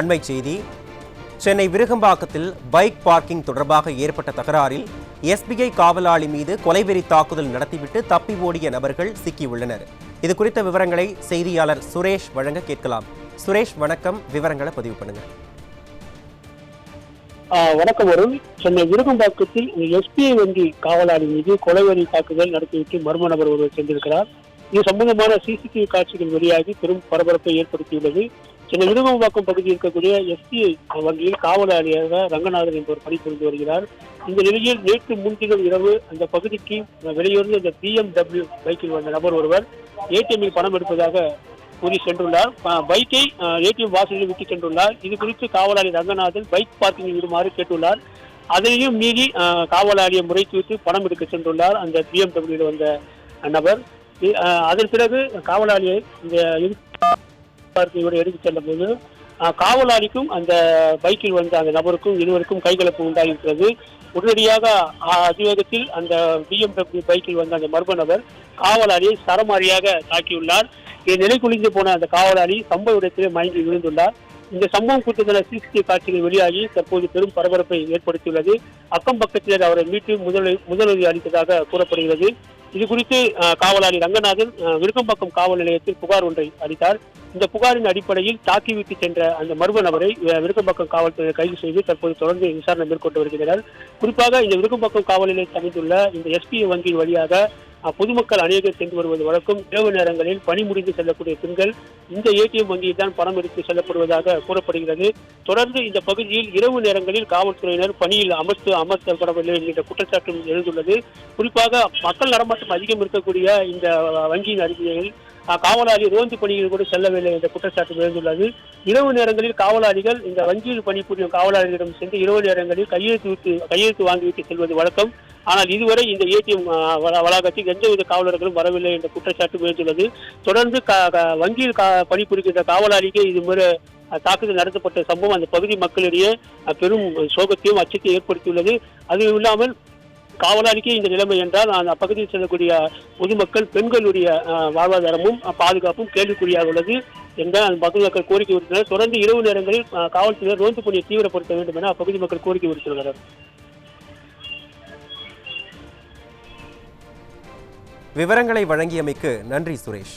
அண்மை செய்தி. Chennai விருகம்பாக்கத்தில் bike parking தொடர்பாக ஏற்பட்ட தகராறில் எஸ்பிஐ காவலாளி மீது கொலைவெறி தாக்குதல் நடத்திவிட்டு தப்பி ஓடிய நபர்கள் சிக்கியுள்ளனர். இது குறித்த விவரங்களை செய்தியாளர் சுரேஷ் வழங்க கேட்கலாம். சுரேஷ், வணக்கம். விவரங்களை பதிவு பண்ணுங்க. வணக்கம் வருண். சென்னை விருகம்பாக்கத்தில் எஸ்பிஐ வங்கி காவலாளி மீது கொலைவெறி தாக்குதல் நடத்திவிட்டு மர்ம நபர் ஒருவர் சென்றிருக்கிறார். இது சம்பந்தமான சிசிடிவி காட்சிகள் வெளியாகி பெரும் பரபரப்பை ஏற்படுத்தியுள்ளது. சென்னை விருகம்பாக்கம் பகுதியில் இருக்கக்கூடிய எஸ்பிஐ வங்கியில் காவலாளியாக ரங்கநாதன் என்பவர் பணிபுரிந்து வருகிறார். இந்த நிலையில் நேற்று முன்தினம் இரவு அந்த பகுதிக்கு வெளியிருந்து இந்த BMW பைக்கில் வந்த நபர் ஒருவர் ஏடிஎம்மில் பணம் எடுப்பதாக கூறி சென்றுள்ளார். பைக்கை ஏடிஎம் வாசலில் விட்டு சென்றுள்ளார். இது குறித்து காவலாளி ரங்கநாதன் பைக் பார்க்கிங் விடுமாறு கேட்டுள்ளார். அதையும் மீறி காவலாளியை முறைத்துவிட்டு பணம் எடுக்க சென்றுள்ளார் அந்த BMW வந்த நபர். அதன் பிறகு காவலாளியை இந்த எடுத்துச் செல்ல போது காவலாளிக்கும் அந்த பைக்கில் வந்த அந்த நபருக்கும் இருவருக்கும் கைகலப்பு உண்டாகியிருக்கிறது. உடனடியாக அதிவேகத்தில் அந்த BMW பைக்கில் வந்த அந்த மர்ம நபர் காவலாளியை சரமாரியாக தாக்கியுள்ளார். நிலை குளிந்து போன அந்த காவலாளி சம்பவ இடத்திலே மயங்கி விழுந்துள்ளார். இந்த சம்பவம் குறித்த சிசிடிவி காட்சிகள் வெளியாகி தற்போது பெரும் பரபரப்பை ஏற்படுத்தியுள்ளது. அக்கம் பக்கத்தினர் அவரை மீட்டு முதலுதவி அளித்ததாக கூறப்படுகிறது. இது குறித்து காவலாளி ரங்கநாதன் விருகம்பாக்கம் காவல் நிலையத்தில் புகார் ஒன்றை அளித்தார். இந்த புகாரின் அடிப்படையில் தாக்கிவிட்டு சென்ற அந்த மர்ம நபரை விருகம்பாக்கம் காவல்துறையை கைது செய்து தற்போது தொடர்ந்து விசாரணை மேற்கொண்டு வருகின்றனர். குறிப்பாக இந்த விருகம்பாக்கம் காவல் நிலையத்தில் அமைந்துள்ள இந்த எஸ்பிஐ வங்கியின் வழியாக பொதுமக்கள் அநேகர் சென்று வருவது வழக்கம். இரவு நேரங்களில் பணி முடிந்து செல்லக்கூடிய பெண்கள் இந்த ஏடிஎம் வங்கியில் தான் பணம் எடுத்து செல்லப்படுவதாக கூறப்படுகிறது. தொடர்ந்து இந்த பகுதியில் இரவு நேரங்களில் காவல்துறையினர் பணியில் அமர்த்தப்படவில்லை என்கின்ற குற்றச்சாட்டும் எழுந்துள்ளது. குறிப்பாக மக்கள் நடமாட்டம் அதிகம் இருக்கக்கூடிய இந்த வங்கியின் அருகில் காவலாளி ரோந்து பணியில் கூட செல்லவில்லை என்ற குற்றச்சாட்டு எழுந்துள்ளது. இரவு நேரங்களில் காவலாளிகள் இந்த வங்கியில் பணிபுரியும் காவலாளிகளிடம் சென்று இரவு நேரங்களில் கையெழுத்து வாங்கிவிட்டு செல்வது வழக்கம். ஆனால் இதுவரை இந்த ஏடிஎம் வளாகத்தில் எந்தவித காவலர்களும் வரவில்லை என்ற குற்றச்சாட்டு எழுந்துள்ளது. தொடர்ந்து வங்கியில் பணிபுரிகின்ற காவலாளிக்கு இதுமுறை தாக்குதல் நடத்தப்பட்ட சம்பவம் அந்த பகுதி மக்களிடையே பெரும் சோகத்தையும் அச்சத்தையும் ஏற்படுத்தியுள்ளது. அதுவும் இல்லாமல் காவலாளிக்கு இந்த நிலைமை என்றால் அந்த பகுதியில் செல்லக்கூடிய பொதுமக்கள் பெண்களுடைய வாழ்வாதாரமும் பாதுகாப்பும் கேள்விக்குறியாக உள்ளது என்ற அந்த பொதுமக்கள் கோரிக்கை விடுத்தனர். தொடர்ந்து இரவு நேரங்களில் காவல்துறையினர் ரோந்து பணியை தீவிரப்படுத்த வேண்டும் என அப்பகுதி மக்கள் கோரிக்கை விடுத்துள்ளனர். விவரங்களை வழங்கியமைக்கு நன்றி சுரேஷ்.